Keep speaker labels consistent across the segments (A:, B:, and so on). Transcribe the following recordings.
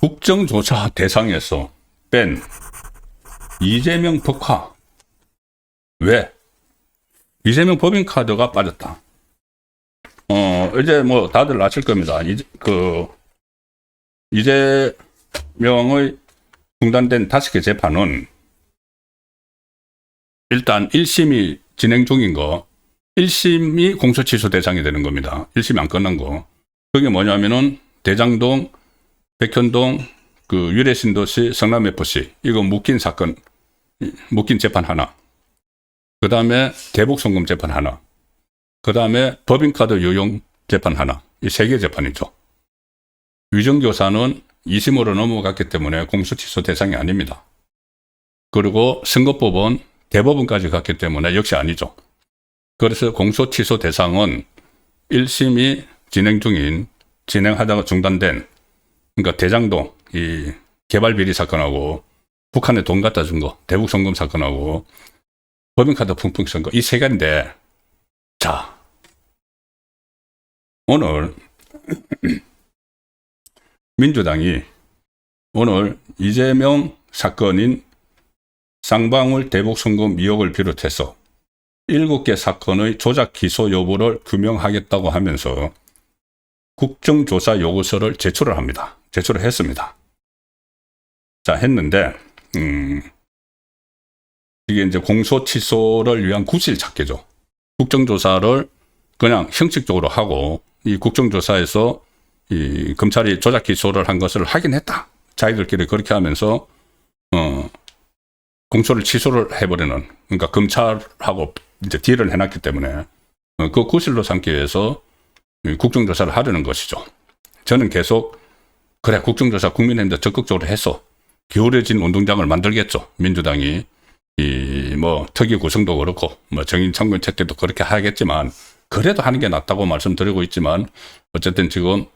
A: 국정조사 대상에서 뺀 이재명 법카. 왜? 이재명 법인카드가 빠졌다. 이제 뭐 다들 아실 겁니다. 이재명의 중단된 5개 재판은 일단 1심이 진행 중인 거, 1심이 공소취소 대상이 되는 겁니다. 1심이 안 끝난 거. 그게 뭐냐면은 대장동, 백현동, 유래신도시, 성남FC 이거 묶인 사건, 묶인 재판 하나. 그 다음에 대북송금 재판 하나. 그 다음에 법인카드 유용 재판 하나. 이 3개 재판이죠. 위정교사는 2심으로 넘어갔기 때문에 공소취소 대상이 아닙니다. 그리고 선거법은 대법원까지 갔기 때문에 역시 아니죠. 그래서 공소취소 대상은 1심이 진행 중인, 진행하다가 중단된, 그러니까 대장동 이 개발비리 사건하고 북한에 돈 갖다 준 거, 대북송금 사건하고 법인카드 풍풍 선거 이 3개인데, 자, 오늘 민주당이 오늘 이재명 사건인 쌍방울 대북송금 의혹을 비롯해서 7개 사건의 조작 기소 여부를 규명하겠다고 하면서 국정조사 요구서를 제출을 합니다. 제출을 했습니다. 자, 했는데, 이게 이제 공소 취소를 위한 구실 찾기죠. 국정조사를 그냥 형식적으로 하고, 이 국정조사에서 이 검찰이 조작 기소를 한 것을 확인했다. 자기들끼리 그렇게 하면서, 공소를 취소를 해버리는, 그러니까 검찰하고 이제 딜을 해놨기 때문에, 그 구실로 삼기 위해서 국정조사를 하려는 것이죠. 저는 계속, 그래, 국정조사 국민의힘도 적극적으로 해서 기울어진 운동장을 만들겠죠. 민주당이 특위 구성도 그렇고 정인 청구책 때도 그렇게 하겠지만, 그래도 하는 게 낫다고 말씀드리고 있지만, 어쨌든 지금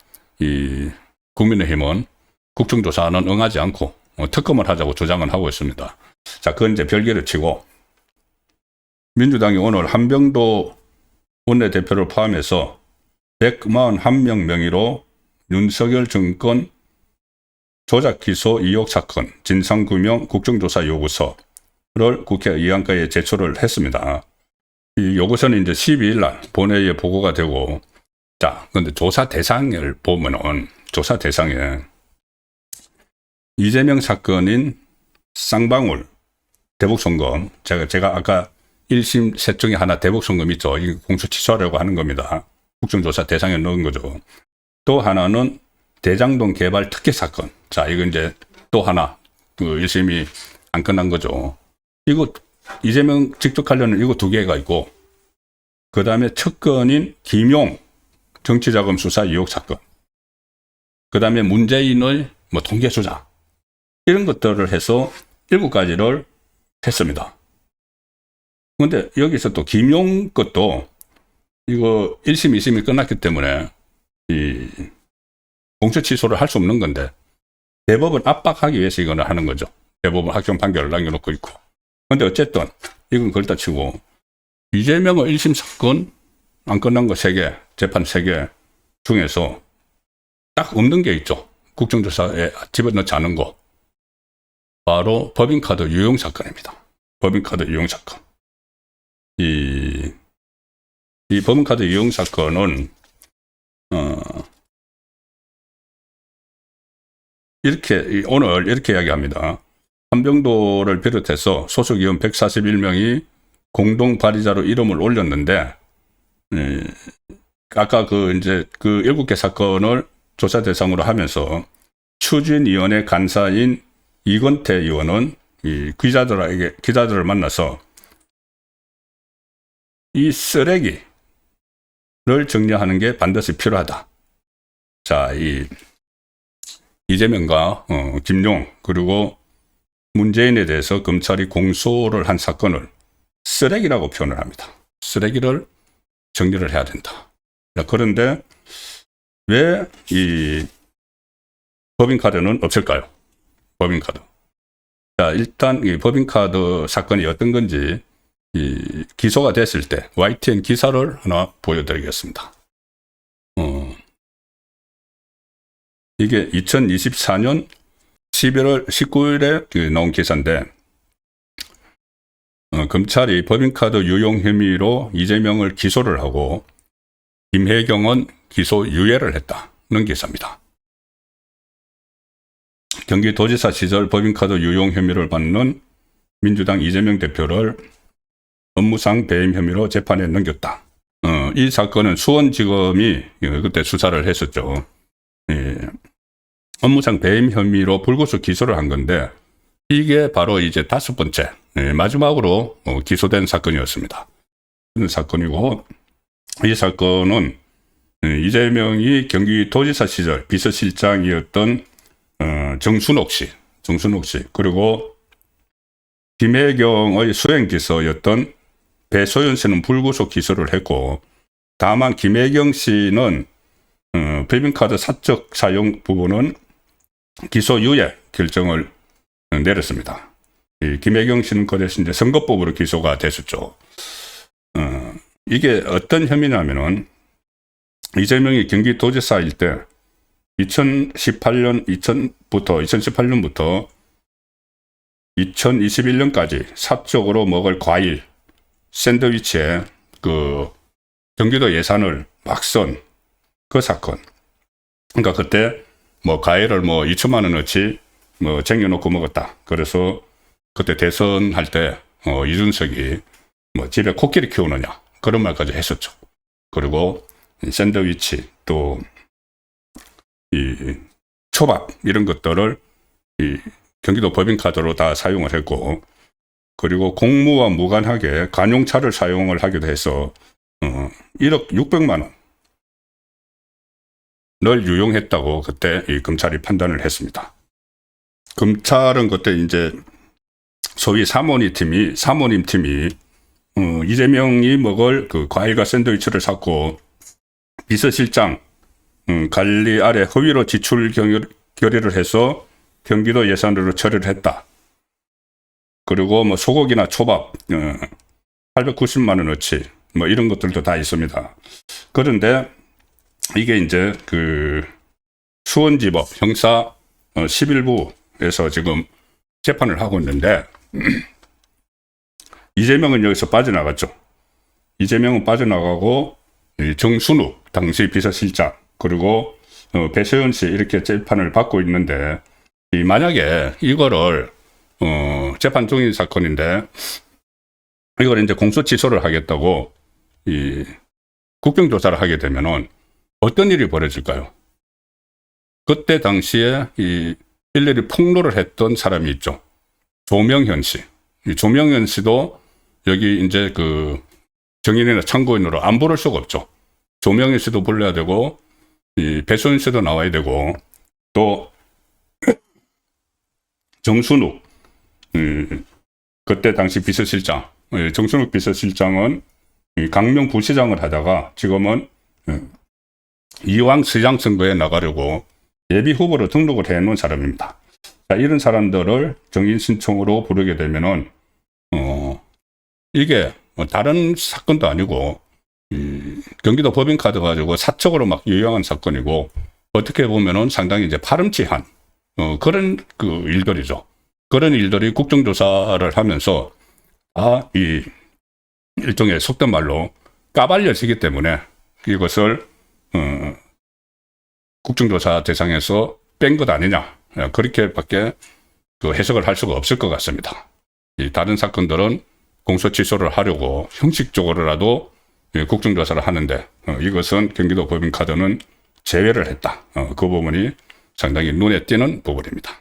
A: 국민의힘은 국정조사는 응하지 않고 특검을 하자고 주장을 하고 있습니다. 자, 그건 이제 별개로 치고, 민주당이 오늘 한병도 원내대표를 포함해서 141명 명의로 윤석열 정권 조작 기소 의혹 사건 진상규명 국정조사 요구서를 국회의원과에 제출을 했습니다. 이 요구서는 이제 12일 날 본회의에 보고가 되고, 자, 근데 조사 대상을 보면은, 조사 대상에 이재명 사건인 쌍방울 대북송금, 제가 아까 1심 셋 중에 하나 대북송금 있죠. 이 공소 취소하려고 하는 겁니다. 국정조사 대상에 넣은 거죠. 또 하나는 대장동 개발 특혜 사건. 자, 이거 이제 또 하나, 1심이 안 끝난 거죠. 이거 이재명 직접 관련은 이거 2개가 있고, 그 다음에 첫 건인 김용 정치자금 수사 의혹 사건. 그 다음에 문재인의 통계 조작. 이런 것들을 해서 7가지를 했습니다. 근데 여기서 또 김용 것도 이거 1심, 2심이 끝났기 때문에 이 공소 취소를 할 수 없는 건데, 대법을 압박하기 위해서 이거는 하는 거죠. 대법원 확정 판결을 남겨놓고 있고. 근데 어쨌든 이건 그렇다 치고, 이재명의 1심 사건 안 끝난 거 3개, 재판 3개 중에서 딱 없는 게 있죠. 국정조사에 집어넣지 않은 거. 바로 법인카드 유용 사건입니다. 법인카드 유용 사건. 이 법인카드 유용 사건은 오늘 이렇게 이야기합니다. 한병도를 비롯해서 소속 의원 141명이 공동 발의자로 이름을 올렸는데, 아까 그 7개 사건을 조사 대상으로 하면서 추진위원회 간사인 이건태 의원은 이 기자들을 만나서 이 쓰레기를 정리하는 게 반드시 필요하다. 자, 이재명과 김용 그리고 문재인에 대해서 검찰이 공소를 한 사건을 쓰레기라고 표현을 합니다. 쓰레기를 정리를 해야 된다. 자, 그런데 왜 이 법인카드는 없을까요? 법인카드. 자, 일단 이 법인카드 사건이 어떤 건지 기소가 됐을 때 YTN 기사를 하나 보여드리겠습니다. 이게 2024년 11월 19일에 나온 기사인데, 검찰이 법인카드 유용 혐의로 이재명을 기소를 하고 김혜경은 기소 유예를 했다는 기사입니다. 경기도지사 시절 법인카드 유용 혐의를 받는 민주당 이재명 대표를 업무상 배임 혐의로 재판에 넘겼다. 이 사건은 수원지검이 그때 수사를 했었죠. 업무상 배임 혐의로 불구속 기소를 한 건데, 이게 바로 이제 5번째, 마지막으로 기소된 사건이었습니다. 그런 사건이고, 이 사건은 이재명이 경기도지사 시절 비서실장이었던 정순옥 씨, 그리고 김혜경의 수행기서였던 배소연 씨는 불구속 기소를 했고, 다만 김혜경 씨는 법인카드 사적 사용 부분은 기소유예 결정을 내렸습니다. 이 김혜경 씨는 그 대신 이제 선거법으로 기소가 됐었죠. 이게 어떤 혐의냐면은, 이재명이 경기도지사일 때 2018년부터 2021년까지 사적으로 먹을 과일, 샌드위치에 그 경기도 예산을 막 쓴 그 사건. 그러니까 그때 뭐 과일을 뭐 2천만 원어치 뭐 쟁여놓고 먹었다. 그래서 그때 대선할 때 이준석이 뭐 집에 코끼리 키우느냐 그런 말까지 했었죠. 그리고 샌드위치 또 이 초밥 이런 것들을 이 경기도 법인카드로 다 사용을 했고, 그리고 공무와 무관하게 관용차를 사용을 하기도 해서 1억 600만 원을 유용했다고 그때 이 검찰이 판단을 했습니다. 검찰은 그때 이제 소위 사모님 팀이 이재명이 먹을 그 과일과 샌드위치를 샀고 비서실장 관리 아래 허위로 지출 결의를 해서 경기도 예산으로 처리를 했다. 그리고 뭐 소고기나 초밥 890만 원어치 뭐 이런 것들도 다 있습니다. 그런데 이게 이제 그 수원지법 형사 11부에서 지금 재판을 하고 있는데, 이재명은 여기서 빠져나갔죠. 이재명은 빠져나가고 정순욱 당시 비서실장 그리고 배세현 씨 이렇게 재판을 받고 있는데, 만약에 이거를 재판 중인 사건인데 이걸 이제 공소 취소를 하겠다고 이 국정조사를 하게 되면은 어떤 일이 벌어질까요? 그때 당시에 이 일일이 폭로를 했던 사람이 있죠. 조명현 씨. 이 조명현 씨도 여기 이제 그 증인이나 참고인으로 안 부를 수가 없죠. 조명현 씨도 불러야 되고, 이 배소연 씨도 나와야 되고, 또 정순욱, 그때 당시 비서실장, 정순욱 비서실장은 강명 부시장을 하다가 지금은 이왕 시장 선거에 나가려고 예비 후보로 등록을 해놓은 사람입니다. 자, 이런 사람들을 정인 신청으로 부르게 되면은 이게 뭐 다른 사건도 아니고 경기도 법인카드 가지고 사적으로 막 유용한 사건이고, 어떻게 보면은 상당히 이제 파렴치한 그런 그 일들이죠. 그런 일들이 국정조사를 하면서 이 일종의 속된 말로 까발려지기 때문에 이것을 국정조사 대상에서 뺀 것 아니냐, 그렇게밖에 그 해석을 할 수가 없을 것 같습니다. 이 다른 사건들은 공소 취소를 하려고 형식적으로라도 국정조사를 하는데 이것은 경기도 법인카드는 제외를 했다. 그 부분이 상당히 눈에 띄는 부분입니다.